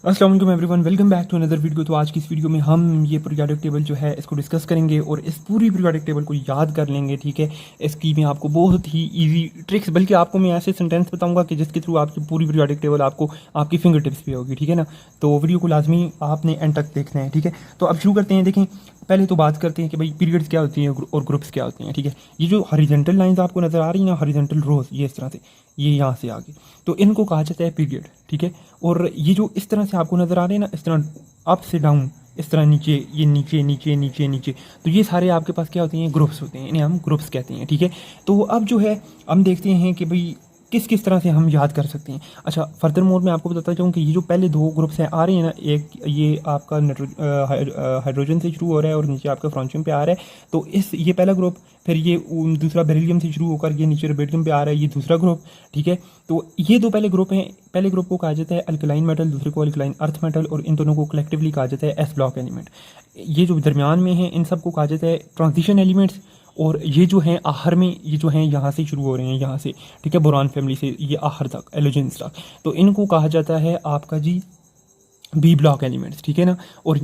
अस्सलाम वालेकुम everyone, welcome back to another video. तो आज की इस वीडियो में हम ये पीरियोडिक टेबल जो है इसको डिस्कस करेंगे और इस पूरी पीरियोडिक टेबल को याद कर लेंगे। ठीक है, इसकी मैं आपको बहुत ही इजी ट्रिक्स, बल्कि आपको मैं ऐसे सेंटेंस बताऊंगा कि जिसके थ्रू आपकी पूरी पीरियोडिक टेबल आपको आपकी फिंगर टिप्स पे होगी। ठीक है ना, तो वीडियो को लाजमी आपने एंड तक देखना है। ठीक है, तो अब शुरू करते हैं। देखें, पहले तो बात करते हैं कि भाई पीरियड्स क्या होती हैं और ग्रुप्स क्या होती हैं। ठीक है, ये जो हॉरिजॉन्टल लाइंस आपको नज़र आ रही है ना, हॉरिजॉन्टल रोज, ये इस तरह से, ये यहाँ से आगे, तो इनको कहा जाता है पीरियड। ठीक है, और ये जो इस तरह से आपको नज़र आ रहे हैं ना, इस तरह अप से डाउन, इस तरह नीचे, ये नीचे नीचे नीचे नीचे, तो ये सारे आपके पास क्या होते हैं, ग्रुप्स होते हैं, इन्हें हम ग्रुप्स कहते हैं। ठीक है, तो अब जो है हम देखते हैं कि भाई किस किस तरह से हम याद कर सकते हैं। अच्छा, फर्दर मोर मैं आपको बताता चाहूँ कि ये जो पहले दो ग्रुप्स हैं आ रहे हैं ना, एक ये आपका हाइड्रोजन से शुरू हो रहा है और नीचे आपका फ्रांशियम पे आ रहा है, तो इस ये पहला ग्रुप, फिर ये दूसरा बेरिलियम से शुरू होकर ये नीचे रुबिडियम पे आ रहा है, ये दूसरा ग्रुप। ठीक है, तो ये दो पहले ग्रुप हैं। पहले ग्रुप को कहा जाता है अल्कलाइन मेटल, दूसरे को अल्कलाइन अर्थ मेटल, और इन दोनों को कलेक्टिवली कहा जाता है एस ब्लॉक एलिमेंट। ये जो दरमियान में है इन सबको कहा जाता है ट्रांजिशन एलिमेंट्स, और ये जो हैं आखिर में, ये जो हैं यहाँ से शुरू हो रहे हैं, यहाँ से, ठीक है, बोरान फैमिली से ये आखिर तक, एलोजेंस तक, तो इनको कहा जाता है आपका जी बी ब्लॉक एलिमेंट्स। ठीक है ना, और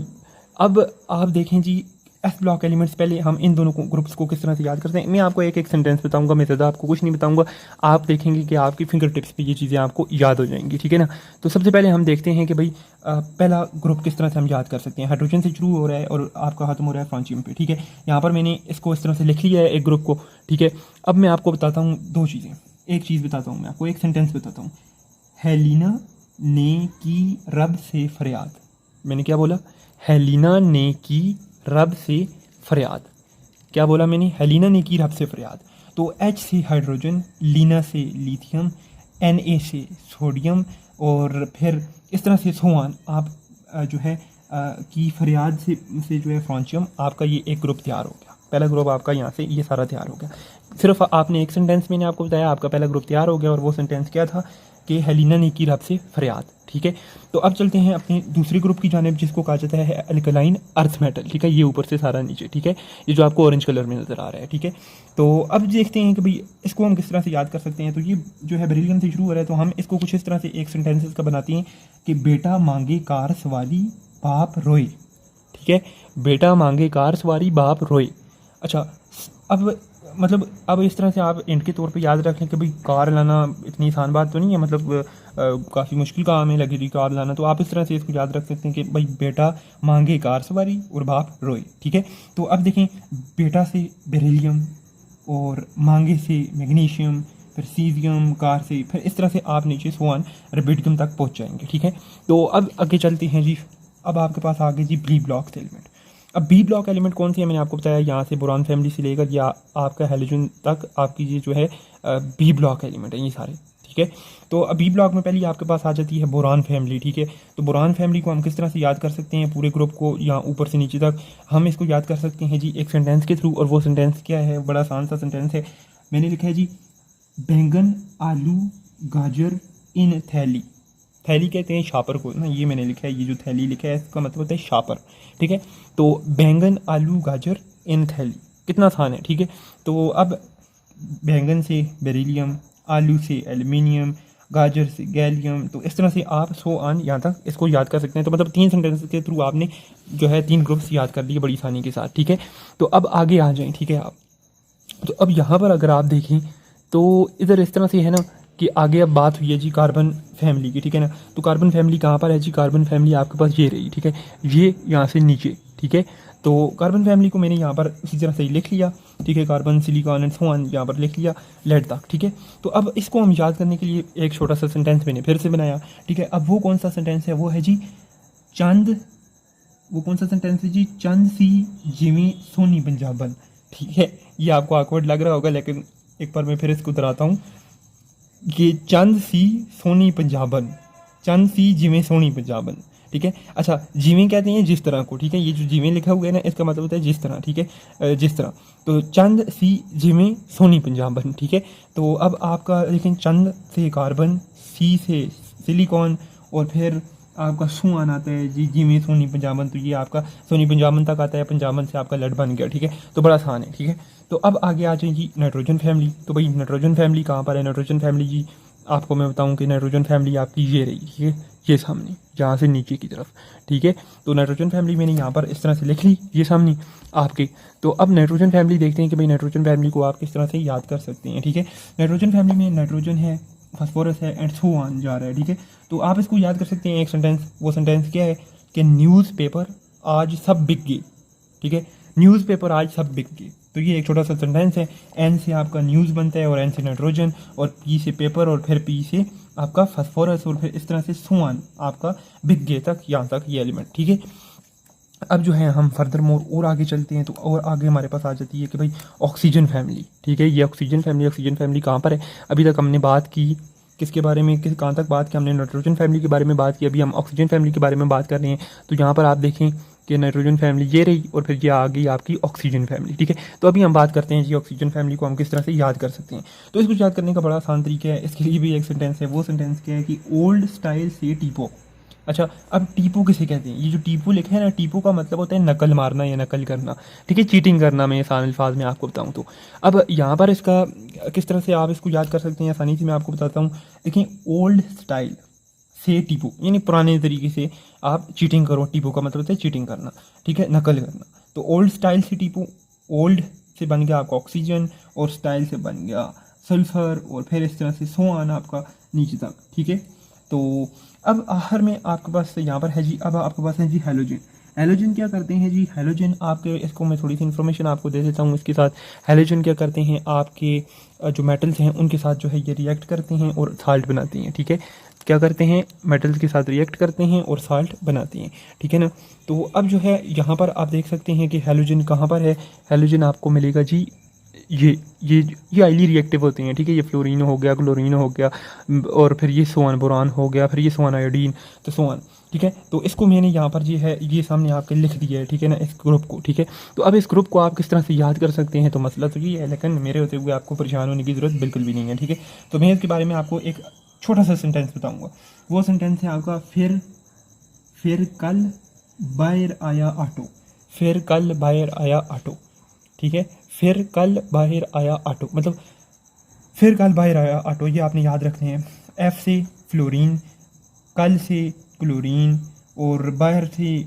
अब आप देखें जी, एस ब्लॉक एलिमेंट्स, पहले हम इन दोनों ग्रुप्स को किस तरह से याद करते हैं, मैं आपको एक एक सेंटेंस बताऊंगा, मैं ज़्यादा आपको कुछ नहीं बताऊंगा, आप देखेंगे कि आपकी फिंगर टिप्स पे ये चीज़ें आपको याद हो जाएंगी। ठीक है ना, तो सबसे पहले हम देखते हैं कि भाई पहला ग्रुप किस तरह से हम याद कर सकते हैं। हाइड्रोजन से शुरू हो रहा है और आपका खत्म हो रहा है फ्रांशियम पे। ठीक है, यहाँ पर मैंने इसको इस तरह से लिख लिया है एक ग्रुप को। ठीक है, अब मैं आपको बताता हूँ दो चीज़ें, एक चीज़ बताता हूँ, मैं आपको एक सेंटेंस बताता हूँ। हेलिना ने की रब से फरियाद। मैंने क्या बोला? हेलिना ने की रब से फरियाद। क्या बोला मैंने? हेलिना ने की रब से फरियाद। तो एच से हाइड्रोजन, लीना से लिथियम, एन ए से सोडियम, और फिर इस तरह से सोआन, आप जो है की फरियाद से जो है फ्रांशियम, आपका ये एक ग्रुप तैयार हो गया। पहला ग्रुप आपका यहाँ से ये सारा तैयार हो गया। सिर्फ आपने एक सेंटेंस मैंने आपको बताया, आपका पहला ग्रुप तैयार हो गया, और वो सेंटेंस क्या था कि हेलिना ने की रब से फरियाद। ठीक है, तो अब चलते हैं अपने दूसरे ग्रुप की जानिब, जिसको कहा जाता है अल्कलाइन अर्थ मेटल। ठीक है, ये ऊपर से सारा नीचे। ठीक है, ये जो आपको ऑरेंज कलर में नज़र आ रहा है। ठीक है, तो अब देखते हैं कि भाई इसको हम किस तरह से याद कर सकते हैं। तो ये जो है बेरिलियम से शुरू हो रहा है, तो हम इसको कुछ इस तरह से एक सेंटेंसेस का बनाते हैं कि बेटा मांगे कार सवारी बाप रोए। ठीक है, बेटा मांगे कार सवारी बाप रोए। अच्छा, अब मतलब अब इस तरह से आप एंड के तौर पे याद रख लें कि भाई कार लाना इतनी आसान बात तो नहीं है, मतलब काफ़ी मुश्किल काम है लगेगी कार लाना, तो आप इस तरह से इसको याद रख सकते हैं कि भाई बेटा मांगे कार सवारी और बाप रोए। ठीक है, तो अब देखें, बेटा से बेरिलियम और मांगे से मैग्नीशियम, फिर सीजियम, कार से, फिर इस तरह से आप नीचे सोआन रुबिडियम तक पहुँच जाएंगे। ठीक है, तो अब आगे चलते हैं जी। अब आपके पास आ गए जी बी ब्लॉक एलिमेंट। अब बी ब्लॉक एलिमेंट कौन सी है? मैंने आपको बताया, यहाँ से बोरान फैमिली से लेकर या आपका हेलोजन तक आपकी ये जो है बी ब्लॉक एलिमेंट है ये सारे। ठीक है, तो अब बी ब्लॉक में पहले आपके पास आ जाती है बोरान फैमिली। ठीक है, तो बोरान फैमिली को हम किस तरह से याद कर सकते हैं, पूरे ग्रुप को, या ऊपर से नीचे तक हम इसको याद कर सकते हैं जी एक सेंटेंस के थ्रू। और वो सेंटेंस क्या है? बड़ा आसान सा सेंटेंस है, मैंने लिखा है जी, बैंगन आलू गाजर इन थैली। थैली कहते हैं शापर को ना, ये मैंने लिखा है, ये जो थैली लिखा है इसका मतलब होता है शापर। ठीक है, तो बैंगन आलू गाजर इन थैली, कितना आसान है। ठीक है, तो अब बैंगन से बेरिलियम, आलू से एल्युमिनियम, गाजर से गैलियम, तो इस तरह से आप सो आन यहाँ तक इसको याद कर सकते हैं। तो मतलब 3 सेंटेंस के थ्रू आपने जो है 3 ग्रुप्स याद कर लिए बड़ी आसानी के साथ। ठीक है, तो अब आगे आ जाएं। ठीक है, आप तो अब यहाँ पर अगर आप देखें तो इधर इस तरह से है ना कि आगे अब बात हुई है जी कार्बन फैमिली की। ठीक है ना, तो कार्बन फैमिली कहाँ पर है जी? कार्बन फैमिली आपके पास ये रही। ठीक है, ये यहाँ से नीचे। ठीक है, तो कार्बन फैमिली को मैंने यहाँ पर इसी तरह से ही लिख लिया। ठीक है, carbon silicon and so on यहाँ पर लिख लिया, लेड तक। ठीक है, तो अब इसको हम याद करने के लिए एक छोटा सा सेंटेंस मैंने फिर से बनाया। ठीक है, अब वो कौन सा सेंटेंस है? वो है जी चंद, वो कौन सा सेंटेंस है जी? चंद सी जिमी सोनी पंजाबन। ठीक है, ये आपको ऑकवर्ड लग रहा होगा, लेकिन एक बार मैं फिर इसको दोहराता हूँ कि चंद सी सोनी पंजाबन, चंद सी जिमें सोनी पंजाबन। ठीक है, अच्छा, जिमें कहते हैं जिस तरह को। ठीक है, ये जो जिमें लिखा हुआ है ना, इसका मतलब होता है जिस तरह। ठीक है, जिस तरह, तो चंद सी जिमें सोनी पंजाबन। ठीक है, तो अब आपका लेकिन चंद से कार्बन, सी से सिलिकॉन, और फिर आपका सुआन आता है जी जिमें सोनी पंजाबन, तो ये आपका सोनी पंजाबन तक आता है, पंजाबन से आपका लड बन गया। ठीक है, तो बड़ा आसान है। ठीक है, तो अब आगे आ जाए जी नाइट्रोजन फैमिली। तो भाई नाइट्रोजन फैमिली कहाँ पर है? नाइट्रोजन फैमिली जी आपको मैं बताऊं कि नाइट्रोजन फैमिली आपकी ये रही। ठीक है, ये सामने यहाँ से नीचे की तरफ, ठीक है। तो नाइट्रोजन फैमिली मैंने यहाँ पर इस तरह से लिख ली, ये सामने आपके। तो अब नाइट्रोजन फैमिली देखते हैं कि भाई नाइट्रोजन फैमिली को आप किस तरह से याद कर सकते हैं, ठीक है। नाइट्रोजन फैमिली में नाइट्रोजन है, फास्फोरस है एंड सो ऑन जा रहा है, ठीक है। तो आप इसको याद कर सकते हैं एक सेंटेंस, वो सेंटेंस क्या है कि न्यूज़पेपर आज सब बिक गए, ठीक है। न्यूज़पेपर आज सब बिक गए, तो ये एक छोटा सा सेंटेंस है। एन से आपका न्यूज़ बनता है और एन से नाइट्रोजन और पी से पेपर और फिर पी से आपका फास्फोरस और फिर इस तरह से सुआन आपका बिक गए तक, यहाँ तक ये एलिमेंट, ठीक है। अब जो है हम फर्दर मोर और आगे चलते हैं, तो और आगे हमारे पास आ जाती है कि भाई ऑक्सीजन फैमिली, ठीक है। ये ऑक्सीजन फैमिली कहाँ पर है? अभी तक हमने बात की किसके बारे में, कहाँ तक बात की हमने? नाइट्रोजन फैमिली के बारे में बात की। अभी हम ऑक्सीजन फैमिली के बारे में बात कर रहे हैं। तो यहाँ पर आप देखें कि नाइट्रोजन फैमिली ये रही और फिर ये आ गई आपकी ऑक्सीजन फैमिली, ठीक है। तो अभी हम बात करते हैं जी ऑक्सीजन फैमिली को हम किस तरह से याद कर सकते हैं। तो इसको याद करने का बड़ा आसान तरीका है, इसके लिए भी एक सेंटेंस है। वो सेंटेंस क्या है कि ओल्ड स्टाइल से टीपो। अच्छा, अब टीपो किसे कहते हैं? ये जो टीपो लिखे हैं ना, टीपो का मतलब होता है नकल मारना या नकल करना, ठीक है, चीटिंग करना। मैं आसान अल्फाज में आपको बताऊं तो अब यहाँ पर इसका किस तरह से आप इसको याद कर सकते हैं आसानी से मैं आपको बताता हूँ। देखिए, ओल्ड स्टाइल से टीपो यानी पुराने तरीके से आप चीटिंग करो। टीपो का मतलब होता है चीटिंग करना, ठीक है, नकल करना। तो ओल्ड स्टाइल से टीपो, ओल्ड से बन गया आपका ऑक्सीजन और स्टाइल से बन गया सल्फर और फिर इस तरह से सो आना आपका नीचे तक, ठीक है। तो अब आखिर में आपके पास यहाँ पर है जी, अब आपके पास है जी हेलोजन। हेलोजन क्या करते हैं जी? हेलोजन आपके, इसको मैं थोड़ी सी इन्फॉर्मेशन आपको दे देता हूँ इसके साथ। हेलोजन क्या करते हैं? आपके जो मेटल्स हैं उनके साथ जो है ये रिएक्ट करते हैं और साल्ट बनाते हैं, ठीक है। क्या करते हैं? मेटल्स के साथ रिएक्ट करते हैं और साल्ट बनाते हैं, ठीक है ना। तो अब जो है यहाँ पर आप देख सकते हैं कि हेलोजन कहाँ पर है। हेलोजन आपको मिलेगा जी ये हाईली रिएक्टिव होते हैं, ठीक है। ये फ्लोरीन हो गया, क्लोरीन हो गया और फिर ये सोन बोरान हो गया, फिर ये सोन आयोडीन, तो सोन, ठीक है। तो इसको मैंने यहाँ पर जो है ये सामने आपके लिख दिया है, ठीक है ना, इस ग्रुप को, ठीक है। तो अब इस ग्रुप को आप किस तरह से याद कर सकते हैं? तो मसला तो ये है, लेकिन मेरे होते हुए आपको परेशान होने की ज़रूरत बिल्कुल भी नहीं है, ठीक है। तो मैं इसके बारे में आपको एक छोटा सा सेंटेंस बताऊँगा। वो सेंटेंस है आपका फिर कल बाहर आया ऑटो। फिर कल बाहर आया ऑटो, ठीक है। फिर कल बाहर आया ऑटो मतलब फिर कल बाहर आया ऑटो, ये आपने याद रखने हैं। एफ से फ्लोरीन, कल से क्लोरीन और बाहर से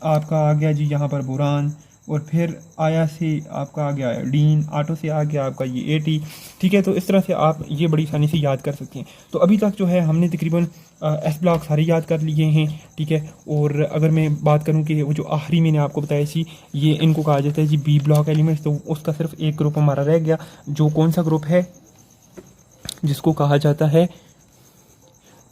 आपका आ गया जी यहाँ पर बोरान और फिर आया से आपका आ गया आयोडीन, ऑटो से आ गया आपका ये एटी, ठीक है। तो इस तरह से आप ये बड़ी आसानी से याद कर सकते हैं। तो अभी तक जो है हमने तकरीबन एस ब्लॉक सारे याद कर लिए हैं, ठीक है। और अगर मैं बात करूं कि वो जो आखिरी मैंने आपको बताया जी, ये इनको कहा जाता है जी बी ब्लॉक एलिमेंट्स। तो उसका सिर्फ एक ग्रुप हमारा रह गया, जो कौन सा ग्रुप है? जिसको कहा जाता है,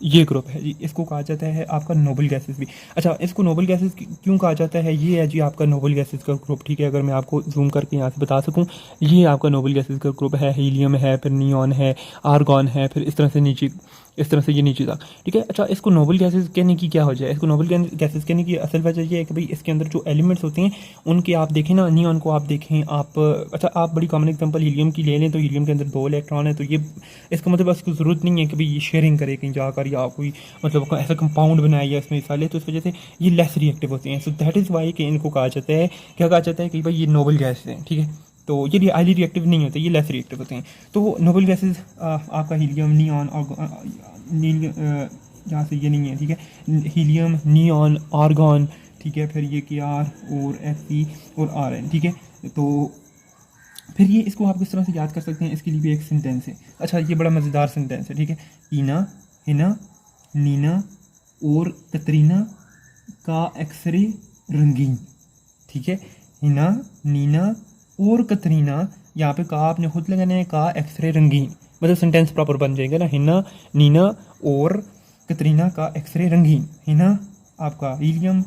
ये ग्रुप है जी, इसको कहा जाता है आपका नोबल गैसेस भी। अच्छा, इसको नोबल गैसेस क्यों कहा जाता है? ये है जी आपका नोबल गैसेस का ग्रुप, ठीक है। अगर मैं आपको जूम करके यहाँ से बता सकूँ, ये आपका नोबल गैसेस का ग्रुप है। हीलियम है, फिर नियॉन है, आर्गॉन है, फिर इस तरह से नीचे, इस तरह से ये नीचे तक, ठीक है। अच्छा, इसको नोबल गैसेस कहने की क्या वजह है? इसको नोबल गैसेस कहने की असल वजह ये है कि भाई इसके अंदर जो एलिमेंट्स होते हैं उनके आप देखें ना, नियॉन को आप देखें आप, अच्छा आप बड़ी कॉमन एग्जांपल हीलियम की ले लें, तो हीलियम के अंदर 2 इलेक्ट्रॉन है। तो ये इसका मतलब इसको ज़रूरत नहीं है कि भाई ये शेयरिंग करे कहीं जाकर या कोई मतलब ऐसा कंपाउंड बनाया या इसमें हिस्सा ले, तो इस वजह से ये लेस रिएक्टिव होते हैं। सो दैट इज़ वाई कि इनको कहा जाता है, क्या कहा जाता है कि भाई ये नोबल गैस है, ठीक है। तो ये हाईली रिएक्टिव नहीं होते, ये लेस रिएक्टिव होते हैं। तो नोबल गैसेज आपका हीलियम, नियॉन और यहाँ से ये नहीं है, ठीक है। हीलियम, नियॉन, आर्गॉन, ठीक है, फिर ये के आर और Fe और Rn, ठीक है। तो फिर ये इसको आप किस तरह से याद कर सकते हैं? इसके लिए भी एक सेंटेंस है। अच्छा, ये बड़ा मज़ेदार सेंटेंस है, ठीक है। ईना, हिना, नीना और कतरीना का एक्सरे रंगीन, ठीक है। हिना, नीना और कतरीना, यहाँ पे का आपने खुद लगाना है, का एक्सरे रंगीन, मतलब सेंटेंस प्रॉपर बन जाएगा ना। हिना, नीना और कतरीना का एक्सरे रंगीन। हिना आपका हीलियम,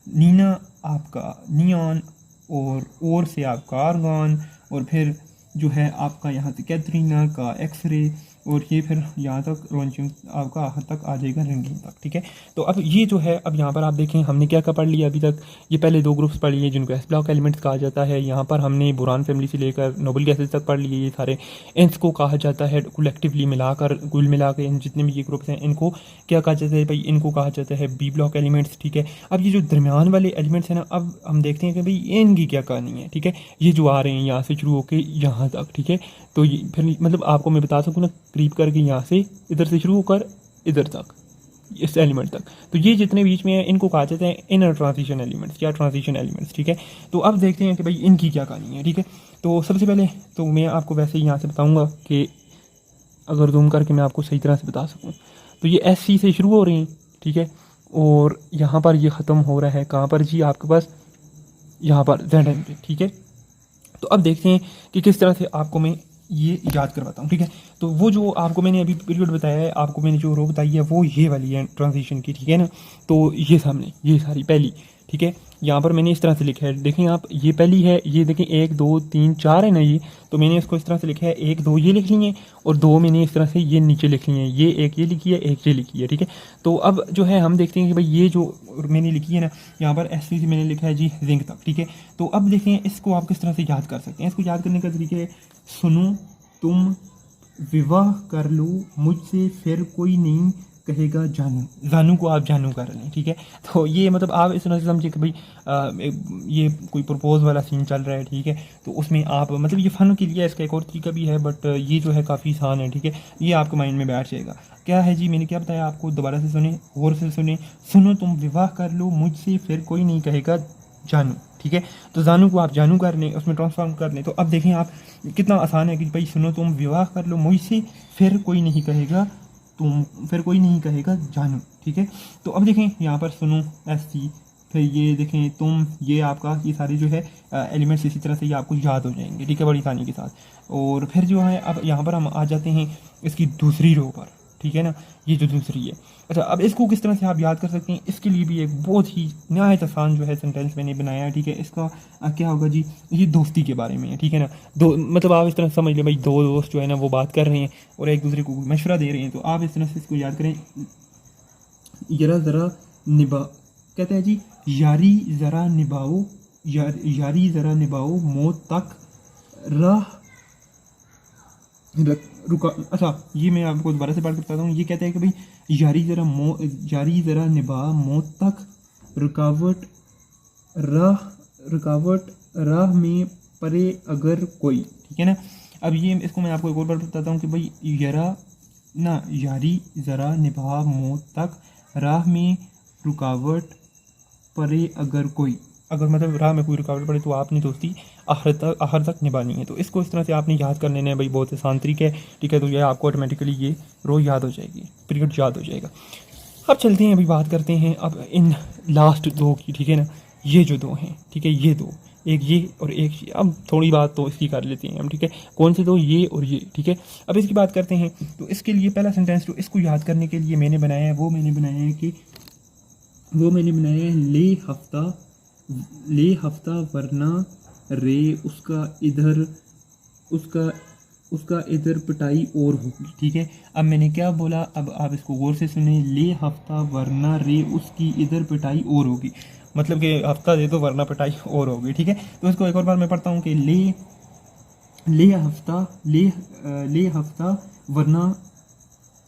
नीना आपका नियॉन और से आपका आर्गॉन और फिर जो है आपका यहाँ से कैथरीना का एक्सरे और ये फिर यहाँ तक रोंचियम आपका आखिर तक आ जाएगा रंगीन तक, ठीक है। तो अब ये जो है, अब यहाँ पर आप देखें हमने क्या क्या पढ़ लिया अभी तक। ये पहले 2 ग्रुप्स पढ़ लिए जिनको एस ब्लॉक एलिमेंट्स कहा जाता है। यहाँ पर हमने बोरान फैमिली से लेकर नोबल गैसेस तक पढ़ लिए। ये सारे इनको कहा जाता है कलेक्टिवली मिलाकर, कुल मिला के इन जितने भी ये ग्रुप्स हैं इनको क्या कहा जाता है भाई? इनको कहा जाता है बी ब्लॉक एलिमेंट्स, ठीक है। अब ये जो दरमियान वाले एलिमेंट्स हैं ना, अब हम देखते हैं कि भाई इनकी क्या कहानी है, ठीक है। ये जो आ रहे हैं यहाँ से शुरू होकर यहाँ तक, ठीक है। तो ये फिर मतलब आपको मैं बता सकूँ ना करीब करके यहाँ से इधर से शुरू होकर इधर तक, इस एलिमेंट तक। तो ये जितने बीच में है इनको कहा जाता है इनर ट्रांजिशन एलिमेंट्स या ट्रांजिशन एलिमेंट्स, ठीक है। तो अब देखते हैं कि भाई इनकी क्या कहानी है, ठीक है। तो सबसे पहले तो मैं आपको वैसे ही यहाँ से बताऊँगा कि अगर जूम करके मैं आपको सही तरह से बता सकूँ तो ये एस सी से शुरू हो रही हैं, ठीक है, और यहाँ पर ये ख़त्म हो रहा है कहाँ पर जी, आपके पास यहाँ पर जेड एन पे, ठीक है। तो अब देखते हैं कि किस तरह से आपको मैं ये याद करवाता हूँ, ठीक है। तो वो जो आपको मैंने अभी पीरियड बताया है, आपको मैंने जो रो बताई है वो ये वाली है ट्रांजिशन की, ठीक है ना। तो ये सामने ये सारी पहली, ठीक है, यहाँ पर मैंने इस तरह से लिखा है, देखें आप, ये पहली है, ये देखें 1 2 3 4 है ना ये, तो मैंने इसको इस तरह से लिखा है 1 2 ये लिख ली है और 2 मैंने इस तरह से ये नीचे लिख ली है, ये एक ये लिखी है, एक ये लिखी है, ठीक है। तो अब जो है हम देखते हैं कि भाई ये जो मैंने लिखी है ना, यहाँ पर एस सी से मैंने लिखा है जी जिंक तक, ठीक है। तो अब देखें इसको आप किस तरह से याद कर सकते हैं। इसको याद करने का तरीका है, सुनो तुम विवाह कर लो मुझसे फिर कोई नहीं कहेगा जानू, जानू को आप जानू कर लें, ठीक है। तो ये मतलब आप इस तरह से समझिए कि भाई ये कोई प्रपोज वाला सीन चल रहा है, ठीक है। तो उसमें आप मतलब ये फ़न के लिए इसका एक और तरीका भी है, बट ये जो है काफ़ी आसान है, ठीक है। ये आपके माइंड में बैठ जाएगा। क्या है जी, मैंने क्या बताया आपको, दोबारा से सुने, गौर से सुने, सुनो तुम विवाह कर लो मुझसे फिर कोई नहीं कहेगा जानू, ठीक है। तो जानू को आप जानू कर लें, उसमें ट्रांसफॉर्म कर लें। तो अब देखें आप कितना आसान है कि भाई सुनो तुम विवाह कर लो मुझसे फिर कोई नहीं कहेगा तुम, फिर कोई नहीं कहेगा जानू, ठीक है। तो अब देखें यहाँ पर सुनो एस सी, फिर ये देखें तुम, ये आपका ये सारे जो है एलिमेंट्स इसी तरह से ये आपको याद हो जाएंगे, ठीक है, बड़ी आसानी के साथ। और फिर जो है अब यहाँ पर हम आ जाते हैं इसकी दूसरी रो पर, ठीक है ना, ये जो दूसरी है। अच्छा, अब इसको किस तरह से आप याद कर सकते हैं, इसके लिए भी एक बहुत ही नहायत आसान जो है सेंटेंस मैंने बनाया है, ठीक है। इसका क्या होगा जी, ये दोस्ती के बारे में है, ठीक है ना। दो मतलब आप इस तरह समझ लें भाई, दो दोस्त जो है ना वो बात कर रहे हैं और एक दूसरे को मशवरा दे रहे हैं। तो आप इस तरह से इसको याद करें, जरा ज़रा निभा, कहते हैं जी यारी ज़रा निभाओ, यारी ज़रा निभाओ मौत तक राह रुका। अच्छा, ये मैं आपको दोबारा से बात करता हूँ। ये कहता है कि भाई यारी ज़रा निभा मौत तक रुकावट राह में परे अगर कोई, ठीक है ना। अब ये इसको मैं आपको एक और बार बताता हूँ कि भाई यारी ज़रा निभा मौत तक राह में रुकावट परे अगर कोई, अगर मतलब राह में कोई रुकावट पड़े तो आपने दोस्ती आखिर तक निभानी है। तो इसको इस तरह से आपने याद कर लेना है भाई, बहुत आसान तरीका है, ठीक है। तो ये आपको ऑटोमेटिकली ये रो याद हो जाएगी, पीरियड याद हो जाएगा। अब चलते हैं, अभी बात करते हैं अब इन लास्ट दो की, ठीक है ना। ये जो दो हैं, ठीक है, ये दो, एक ये और एक ये। अब थोड़ी बात तो इसकी कर लेते हैं हम, ठीक है। कौन से दो, ये और ये, ठीक है। अब इसकी बात करते हैं। तो इसके लिए पहला सेंटेंस जो इसको याद करने के लिए मैंने बनाया है वो मैंने बनाया है ले हफ्ता वरना रे उसका इधर पिटाई और होगी, ठीक है। अब मैंने क्या बोला, अब आप इसको गौर से सुने, ले हफ्ता वरना रे उसकी इधर पिटाई और होगी, मतलब कि हफ्ता दे दो वरना पिटाई और होगी, ठीक है। तो इसको एक और बार मैं पढ़ता हूँ कि ले हफ्ता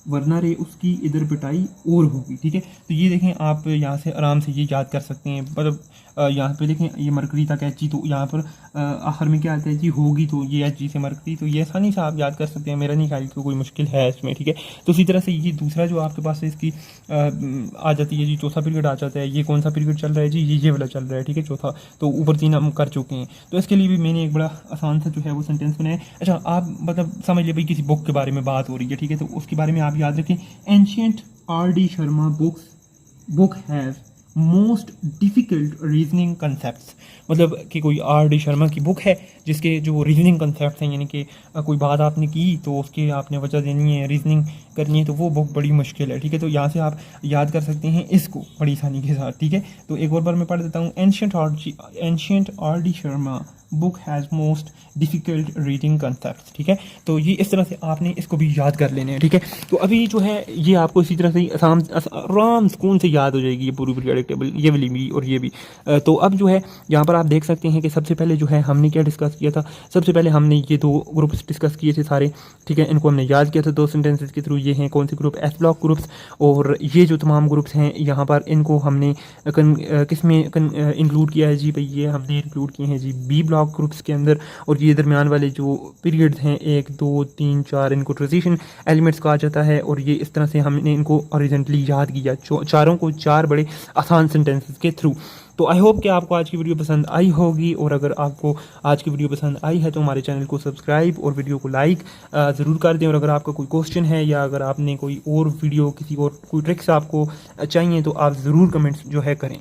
वरना रे उसकी इधर पिटाई और होगी, ठीक है। तो ये देखें आप यहाँ से आराम से ये याद कर सकते हैं। मतलब यहाँ पे देखें ये मरकरी तक एच जी, तो यहाँ पर आखिर में क्या आता है जी होगी, तो ये एच जी से मरकरी, तो ये आसानी से आप याद कर सकते हैं। मेरा नहीं ख्याल कि कोई मुश्किल है इसमें, ठीक है। तो इसी तरह से ये दूसरा जो आपके पास है इसकी आ जाती है जी, चौथा पीरियड आ जाता है। ये कौन सा पीरियड चल रहा है जी, ये वाला चल रहा है, ठीक है, चौथा। तो ऊपर 3 हम कर चुके हैं। तो इसके लिए भी मैंने एक बड़ा आसान सा जो है वो सेंटेंस बनाया। अच्छा, आप मतलब समझ लिया भाई किसी बुक के बारे में बात हो रही है, ठीक है। तो उसके बारे में आप याद रखें, ancient R.D. Sharma book has most difficult reasoning concepts, मतलब कि कोई R.D. शर्मा की बुक है जिसके जो रीजनिंग कंसेप्ट हैं, यानी कि कोई बात आपने की तो उसके आपने वजह देनी है, रीजनिंग करनी है, तो वो बुक बड़ी मुश्किल है, ठीक है। तो यहाँ से आप याद कर सकते हैं इसको बड़ी आसानी के साथ, ठीक है। तो एक और बार मैं पढ़ देता हूँ, ancient R.D. Sharma book has most difficult reading concepts, ठीक है। तो ये इस तरह से आपने इसको भी याद कर लेने हैं, ठीक है। तो अभी जो है ये आपको इसी तरह से आराम सुकून से याद हो जाएगी ये पूरी पीरियोडिक टेबल, ये वाली भी और ये भी। तो अब जो है यहाँ पर आप देख सकते हैं कि सबसे पहले जो है हमने क्या डिस्कस किया था, सबसे पहले हमने ये 2 ग्रुप्स डिस्कस किए थे सारे, ठीक है। इनको हमने याद किया था 2 सेंटेंसेस के थ्रू। ये हैं कौन से ग्रुप, एस ब्लॉक ग्रुप्स। और ये जो तमाम ग्रुप्स हैं यहाँ पर इनको हमने किस में इंक्लूड किया है जी, भाई ये हमने इंक्लूड किए हैं G B block block groups के अंदर, और ये दरमियान वाले जो पीरियड्स हैं 1 2 3 4 इनको ट्रांजिशन एलिमेंट्स कहा जाता है। और ये इस तरह से हमने इनको हॉरिजॉन्टली याद किया चारों को 4 बड़े आसान सेंटेंसेस के थ्रू। तो आई होप कि आपको आज की वीडियो पसंद आई होगी, और अगर आपको आज की वीडियो पसंद आई है तो हमारे चैनल को सब्सक्राइब और वीडियो को लाइक ज़रूर कर दें। और अगर आपका कोई क्वेश्चन है या अगर आपने कोई और वीडियो किसी और कोई ट्रिक्स आपको चाहिए तो आप ज़रूर कमेंट्स जो है करें।